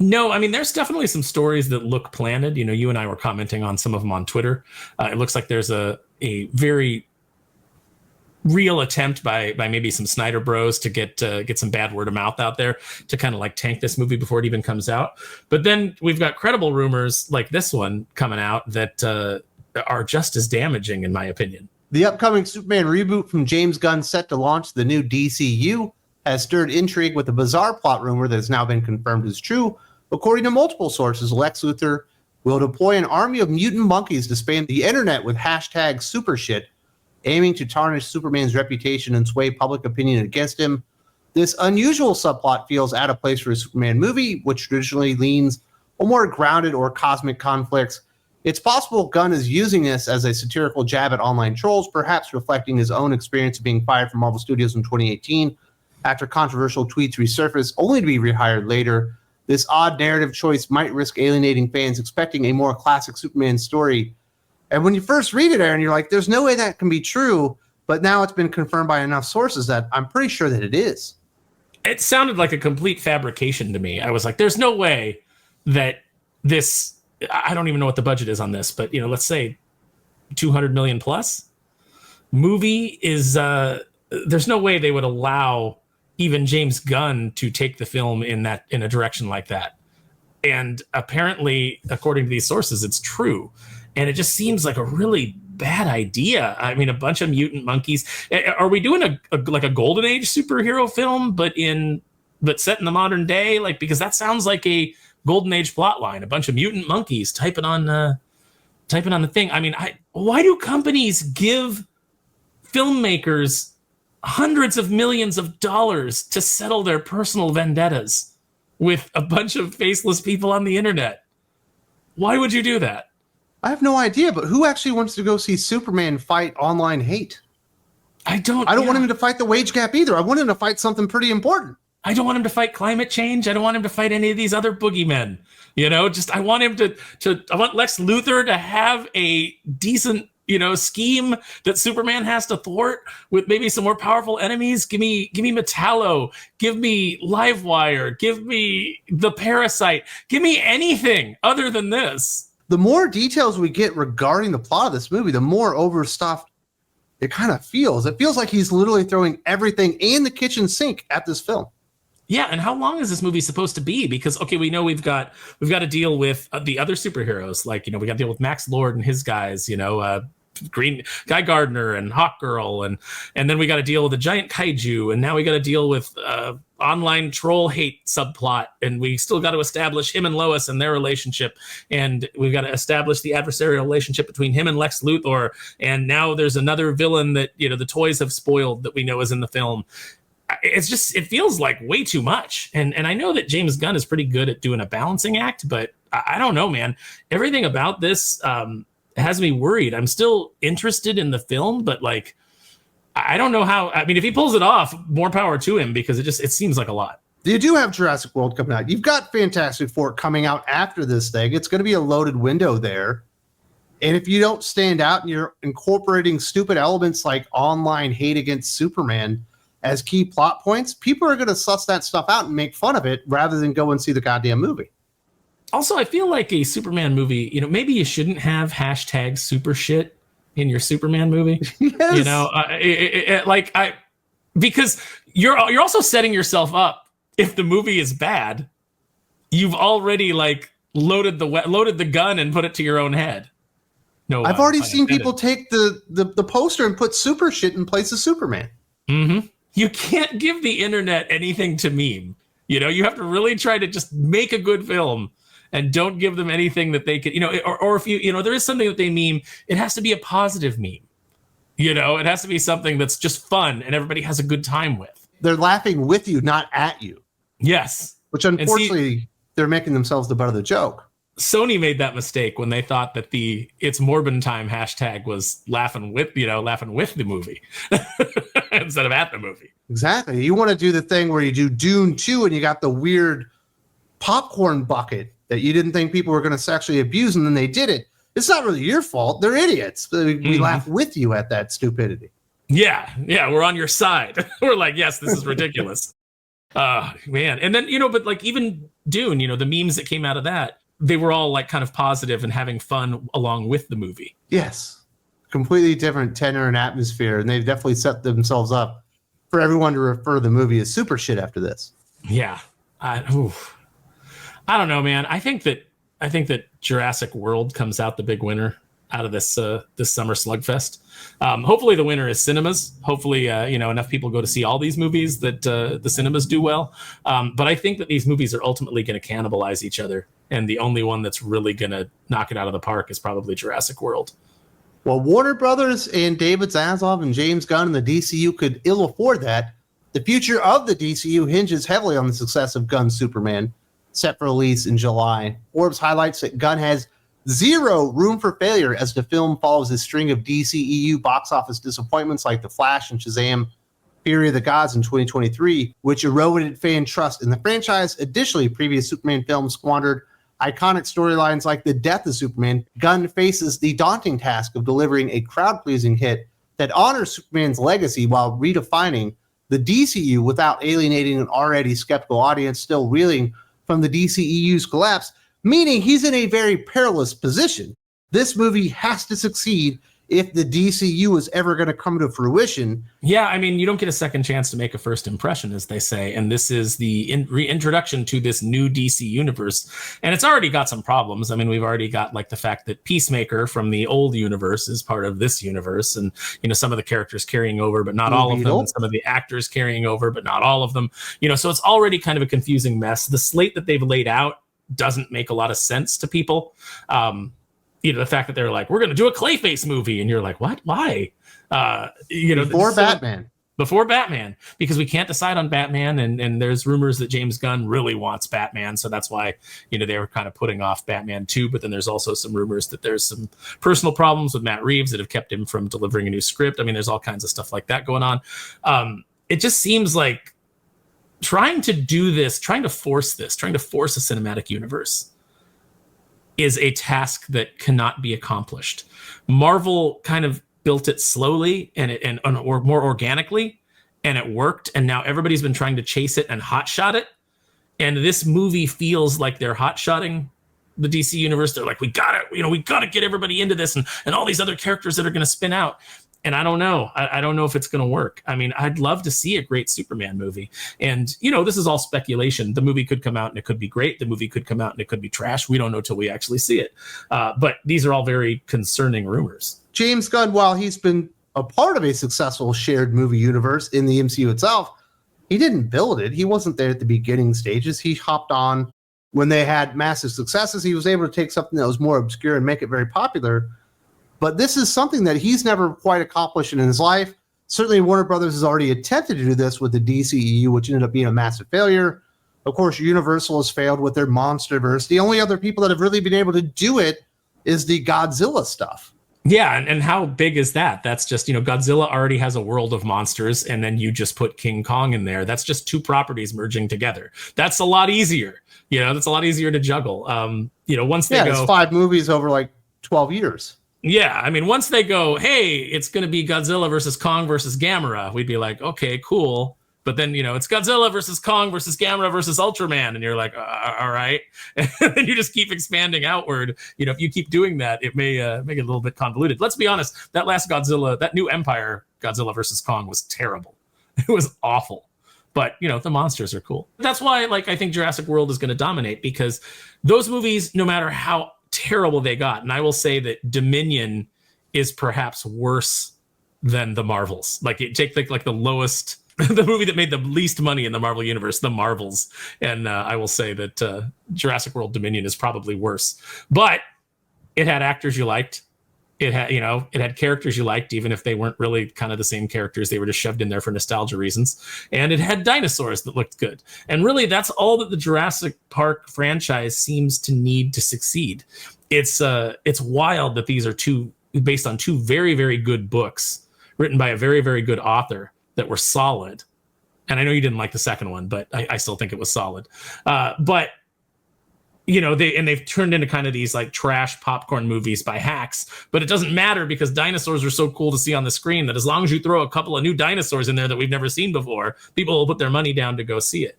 No, I mean, there's definitely some stories that look planted. You know, you and I were commenting on some of them on Twitter. It looks like there's a very real attempt by maybe some Snyder Bros to get some bad word of mouth out there to kind of like tank this movie before it even comes out. But then we've got credible rumors like this one coming out that are just as damaging, in my opinion. The upcoming Superman reboot from James Gunn, set to launch the new DCU, has stirred intrigue with a bizarre plot rumor that has now been confirmed as true. According to multiple sources, Lex Luthor will deploy an army of mutant monkeys to spam the internet with hashtag supershit, aiming to tarnish Superman's reputation and sway public opinion against him. This unusual subplot feels out of place for a Superman movie, which traditionally leans on more grounded or cosmic conflicts. It's possible Gunn is using this as a satirical jab at online trolls, perhaps reflecting his own experience of being fired from Marvel Studios in 2018 after controversial tweets resurfaced, only to be rehired later. This odd narrative choice might risk alienating fans expecting a more classic Superman story. And when you first read it, Aaron, you're like, there's no way that can be true. But now it's been confirmed by enough sources that I'm pretty sure that it is. It sounded like a complete fabrication to me. I was like, there's no way that this, I don't even know what the budget is on this, but, you know, let's say 200 million plus movie is, there's no way they would allow even James Gunn to take the film in a direction like that. And apparently, according to these sources, it's true. And it just seems like a really bad idea. I mean, a bunch of mutant monkeys. Are we doing like a golden age superhero film, but set in the modern day? Like, because that sounds like a golden age plot line. A bunch of mutant monkeys typing on the thing. I mean, why do companies give filmmakers hundreds of millions of dollars to settle their personal vendettas with a bunch of faceless people on the internet? Why would you do that? I have no idea, but who actually wants to go see Superman fight online hate? I don't want him to fight the wage gap either. I want him to fight something pretty important. I don't want him to fight climate change. I don't want him to fight any of these other boogeymen. You know, just I want him I want Lex Luthor to have a decent, you know, scheme that Superman has to thwart with maybe some more powerful enemies. Give me Metallo, give me Livewire, give me the Parasite, give me anything other than this. The more details we get regarding the plot of this movie, the more overstuffed it kind of feels. It feels like he's literally throwing everything and the kitchen sink at this film. Yeah, and how long is this movie supposed to be? Because, okay, we know we've got to deal with the other superheroes. Like, you know, we got to deal with Max Lord and his guys, you know, Green Guy Gardner and Hawkgirl, and then we got to deal with a giant kaiju, and now we got to deal with online troll hate subplot, and we still got to establish him and Lois and their relationship, and we've got to establish the adversarial relationship between him and Lex Luthor, and now there's another villain that, you know, the toys have spoiled that we know is in the film. It's just, it feels like way too much, and I know that James Gunn is pretty good at doing a balancing act, but I don't know, man. Everything about this has me worried. I'm still interested in the film, but like, I don't know how. I mean, if he pulls it off, more power to him, because it seems like a lot. You do have Jurassic World coming out. You've got Fantastic Four coming out after this thing. It's going to be a loaded window there. And if you don't stand out and you're incorporating stupid elements like online hate against Superman as key plot points, people are going to suss that stuff out and make fun of it rather than go and see the goddamn movie. Also, I feel like a Superman movie, you know, maybe you shouldn't have hashtag super shit in your Superman movie. Yes. You know, because you're also setting yourself up. If the movie is bad, you've already like loaded the gun and put it to your own head. No, I've already seen people take the poster and put super shit in place of Superman. Mm-hmm. You can't give the internet anything to meme. You know, you have to really try to just make a good film. And don't give them anything that they could, you know, or if you know, there is something that they meme, it has to be a positive meme. You know, it has to be something that's just fun and everybody has a good time with. They're laughing with you, not at you. Yes. Which unfortunately, they're making themselves the butt of the joke. Sony made that mistake when they thought that the It's Morbin Time hashtag was laughing with the movie instead of at the movie. Exactly. You want to do the thing where you do Dune 2 and you got the weird popcorn bucket that you didn't think people were going to sexually abuse, and then they did it. It's not really your fault. They're idiots. We laugh with you at that stupidity. Yeah, we're on your side. We're like, yes, this is ridiculous. Man. And then, but like even Dune, the memes that came out of that, they were all like kind of positive and having fun along with the movie. Yes. Completely different tenor and atmosphere. And they've definitely set themselves up for everyone to refer to the movie as super shit after this. Yeah. I don't know, man. I think that Jurassic World comes out the big winner out of this summer slugfest. Hopefully the winner is cinemas. Hopefully, enough people go to see all these movies that the cinemas do well. But I think that these movies are ultimately going to cannibalize each other. And the only one that's really going to knock it out of the park is probably Jurassic World. Well, Warner Brothers and David Zaslav and James Gunn and the DCU could ill afford that. The future of the DCU hinges heavily on the success of Gunn's Superman, set for release in July. Forbes highlights that Gunn has zero room for failure as the film follows a string of DCEU box office disappointments like The Flash and Shazam: Fury of the Gods in 2023, which eroded fan trust in the franchise. Additionally, previous Superman films squandered iconic storylines like the death of Superman. Gunn faces the daunting task of delivering a crowd-pleasing hit that honors Superman's legacy while redefining the DCU without alienating an already skeptical audience still reeling from the DCEU's collapse, meaning he's in a very perilous position. This movie has to succeed if the DCU is ever going to come to fruition. Yeah, I mean, you don't get a second chance to make a first impression, as they say, and this is the reintroduction to this new DC universe, and it's already got some problems. I mean, we've already got like the fact that Peacemaker from the old universe is part of this universe, and some of the characters carrying over, but not all of them, and some of the actors carrying over, but not all of them. So it's already kind of a confusing mess. The slate that they've laid out doesn't make a lot of sense to people. The fact that they're like, we're going to do a Clayface movie. And you're like, what? Why? Before Batman, because we can't decide on Batman. And there's rumors that James Gunn really wants Batman. So that's why, they were kind of putting off Batman 2. But then there's also some rumors that there's some personal problems with Matt Reeves that have kept him from delivering a new script. I mean, there's all kinds of stuff like that going on. It just seems like trying to force a cinematic universe is a task that cannot be accomplished. Marvel kind of built it slowly or more organically, and it worked. And now everybody's been trying to chase it and hotshot it. And this movie feels like they're hotshotting the DC universe. They're like, we gotta get everybody into this and all these other characters that are going to spin out. And I don't know. I don't know if it's going to work. I mean, I'd love to see a great Superman movie. And, this is all speculation. The movie could come out and it could be great. The movie could come out and it could be trash. We don't know till we actually see it. But these are all very concerning rumors. James Gunn, while he's been a part of a successful shared movie universe in the MCU itself, he didn't build it. He wasn't there at the beginning stages. He hopped on when they had massive successes. He was able to take something that was more obscure and make it very popular. But this is something that he's never quite accomplished in his life. Certainly, Warner Brothers has already attempted to do this with the DCEU, which ended up being a massive failure. Of course, Universal has failed with their MonsterVerse. The only other people that have really been able to do it is the Godzilla stuff. Yeah, and how big is that? That's just, Godzilla already has a world of monsters, and then you just put King Kong in there. That's just two properties merging together. That's a lot easier. That's a lot easier to juggle. Once they go... it's 5 movies over like 12 years. Yeah, I mean, once they go, hey, it's going to be Godzilla versus Kong versus Gamera, we'd be like, okay, cool. But then, it's Godzilla versus Kong versus Gamera versus Ultraman. And you're like, all right. And then you just keep expanding outward. If you keep doing that, it may make it a little bit convoluted. Let's be honest. That last Godzilla, that new Empire Godzilla versus Kong was terrible. It was awful. But, the monsters are cool. That's why, I think Jurassic World is going to dominate, because those movies, no matter how terrible they got, and I will say that Dominion is perhaps worse than the Marvels. Take the lowest, the movie that made the least money in the Marvel universe, the Marvels, and I will say that Jurassic World Dominion is probably worse. But it had actors you liked. It had characters you liked, even if they weren't really kind of the same characters. They were just shoved in there for nostalgia reasons. And it had dinosaurs that looked good. And really, that's all that the Jurassic Park franchise seems to need to succeed. It's wild that these are based on 2 very, very good books written by a very, very good author that were solid. And I know you didn't like the second one, but I still think it was solid. But they've turned into kind of these like trash popcorn movies by hacks, but it doesn't matter because dinosaurs are so cool to see on the screen that as long as you throw a couple of new dinosaurs in there that we've never seen before, people will put their money down to go see it.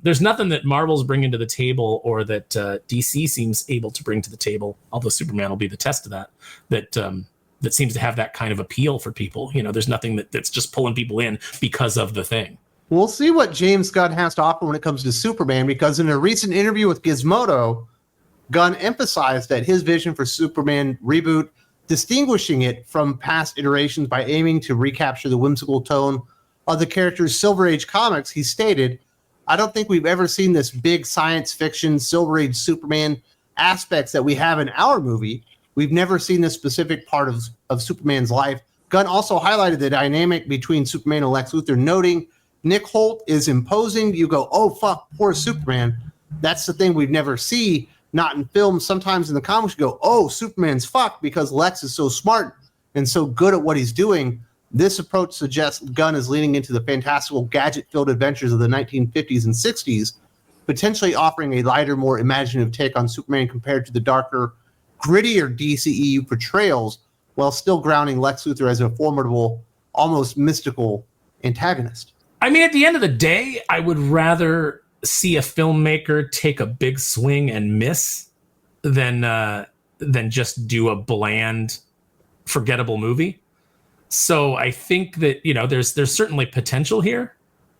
There's nothing that Marvel's bringing to the table or that DC seems able to bring to the table, although Superman will be the test of that seems to have that kind of appeal for people. There's nothing that's just pulling people in because of the thing. We'll see what James Gunn has to offer when it comes to Superman, because in a recent interview with Gizmodo, Gunn emphasized that his vision for Superman reboot, distinguishing it from past iterations by aiming to recapture the whimsical tone of the character's Silver Age comics, he stated, "I don't think we've ever seen this big science fiction Silver Age Superman aspects that we have in our movie. We've never seen this specific part of Superman's life." Gunn also highlighted the dynamic between Superman and Lex Luthor, noting Nick Holt is imposing. You go, oh, fuck, poor Superman. That's the thing we've never see, not in film. Sometimes in the comics, you go, oh, Superman's fucked because Lex is so smart and so good at what he's doing. This approach suggests Gunn is leaning into the fantastical gadget-filled adventures of the 1950s and 60s, potentially offering a lighter, more imaginative take on Superman compared to the darker, grittier DCEU portrayals, while still grounding Lex Luthor as a formidable, almost mystical antagonist. I mean, at the end of the day, I would rather see a filmmaker take a big swing and miss than just do a bland, forgettable movie. So I think that, there's certainly potential here,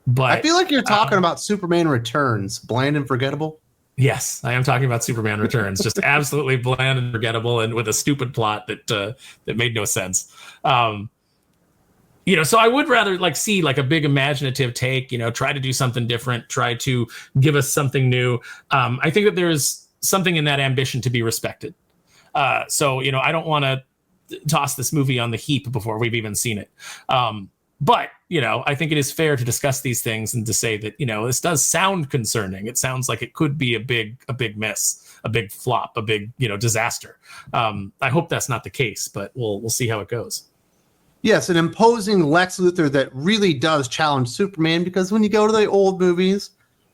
but I feel like you're talking about Superman Returns, bland and forgettable. Yes, I am talking about Superman Returns, just absolutely bland and forgettable, and with a stupid plot that made no sense. So I would rather see a big imaginative take, try to do something different, try to give us something new. I think that there's something in that ambition to be respected. So I don't want to toss this movie on the heap before we've even seen it. But I think it is fair to discuss these things and to say that, this does sound concerning. It sounds like it could be a big miss, a big flop, a big, disaster. I hope that's not the case, but we'll see how it goes. Yes, an imposing Lex Luthor that really does challenge Superman, because when you go to the old movies,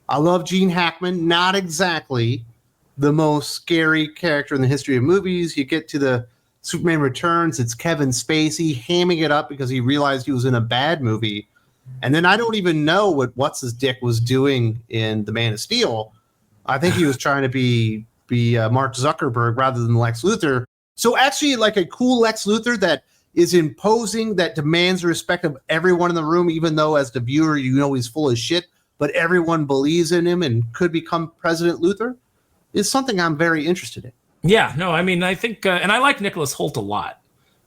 I love Gene Hackman, not exactly the most scary character in the history of movies. You get to the Superman Returns, it's Kevin Spacey hamming it up because he realized he was in a bad movie. And then I don't even know what What's-His-Dick was doing in The Man of Steel. I think he was trying to be Mark Zuckerberg rather than Lex Luthor. So actually a cool Lex Luthor that is imposing, that demands the respect of everyone in the room, even though as the viewer, he's full of shit, but everyone believes in him and could become President Luthor, is something I'm very interested in. Yeah, no, I mean, I think, and I like Nicholas Holt a lot.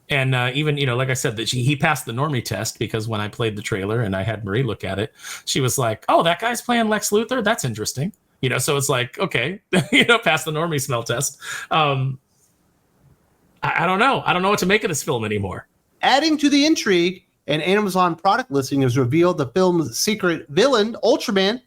And even, like I said, that he passed the normie test, because when I played the trailer and I had Marie look at it, she was like, oh, that guy's playing Lex Luthor? That's interesting. So it's like, okay, pass the normie smell test. I don't know. I don't know what to make of this film anymore. Adding to the intrigue, an Amazon product listing has revealed the film's secret villain, Ultraman.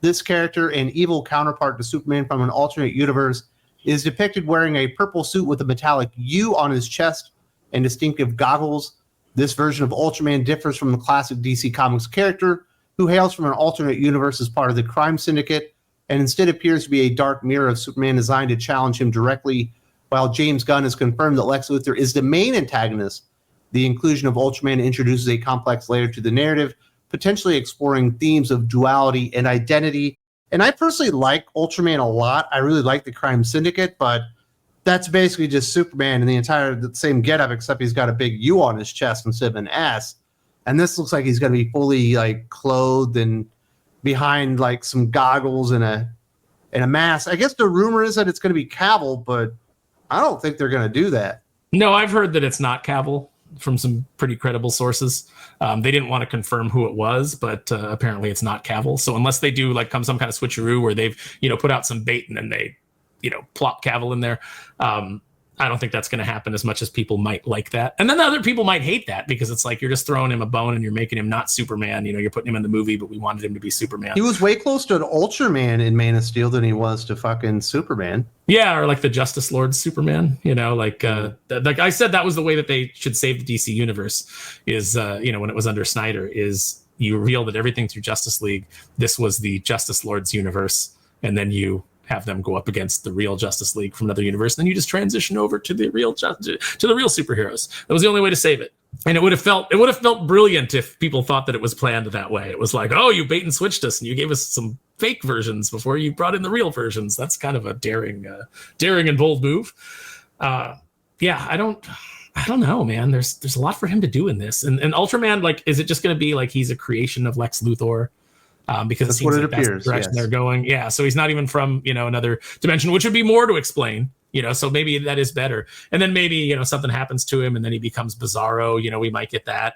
This character, an evil counterpart to Superman from an alternate universe, is depicted wearing a purple suit with a metallic U on his chest and distinctive goggles. This version of Ultraman differs from the classic DC Comics character, who hails from an alternate universe as part of the crime syndicate, and instead appears to be a dark mirror of Superman designed to challenge him directly. While James Gunn has confirmed that Lex Luthor is the main antagonist, the inclusion of Ultraman introduces a complex layer to the narrative, potentially exploring themes of duality and identity. And I personally like Ultraman a lot. I really like the Crime Syndicate, but that's basically just Superman in the same getup, except he's got a big U on his chest instead of an S. And this looks like he's going to be fully clothed and behind some goggles and a mask. I guess the rumor is that it's going to be Cavill, but I don't think they're going to do that. No, I've heard that it's not Cavill from some pretty credible sources. They didn't want to confirm who it was, but apparently it's not Cavill. So unless they do some kind of switcheroo where they've, put out some bait and then they, plop Cavill in there, I don't think that's going to happen as much as people might like that. And then the other people might hate that because it's like you're just throwing him a bone and you're making him not Superman. You're putting him in the movie, but we wanted him to be Superman. He was way closer to Ultraman in Man of Steel than he was to fucking Superman. Yeah, or the Justice Lord Superman. Like I said, that was the way that they should save the DC universe. Is when it was under Snyder, is you reveal that everything through Justice League, this was the Justice Lord's universe, and then you have them go up against the real Justice League from another universe. And then you just transition over to the real superheroes. That was the only way to save it. And it would have felt brilliant if people thought that it was planned that way. It was like, oh, you bait and switched us and you gave us some fake versions before you brought in the real versions. That's kind of a daring and bold move. Yeah, I don't know, man. There's a lot for him to do in this. And Ultraman, like, is it just going to be like he's a creation of Lex Luthor? Because that's what it appears. That's the direction they're going. Yeah, so he's not even from another dimension, which would be more to explain. So maybe that is better. And then maybe something happens to him, and then he becomes Bizarro. We might get that.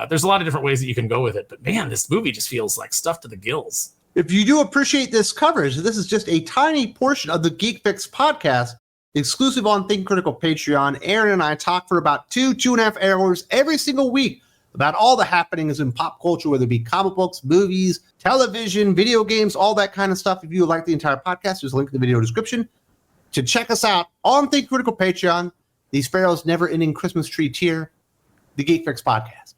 There's a lot of different ways that you can go with it. But man, this movie just feels like stuffed to the gills. If you do appreciate this coverage, this is just a tiny portion of the Geek Fix podcast, exclusive on Think Critical Patreon. Aaron and I talk for about 2.5 hours every single week about all the happenings in pop culture, whether it be comic books, movies, television, video games, all that kind of stuff. If you would like the entire podcast, there's a link in the video description to check us out on Think Critical Patreon, the Sparrow's never-ending Christmas tree tier, the Geek Fix podcast.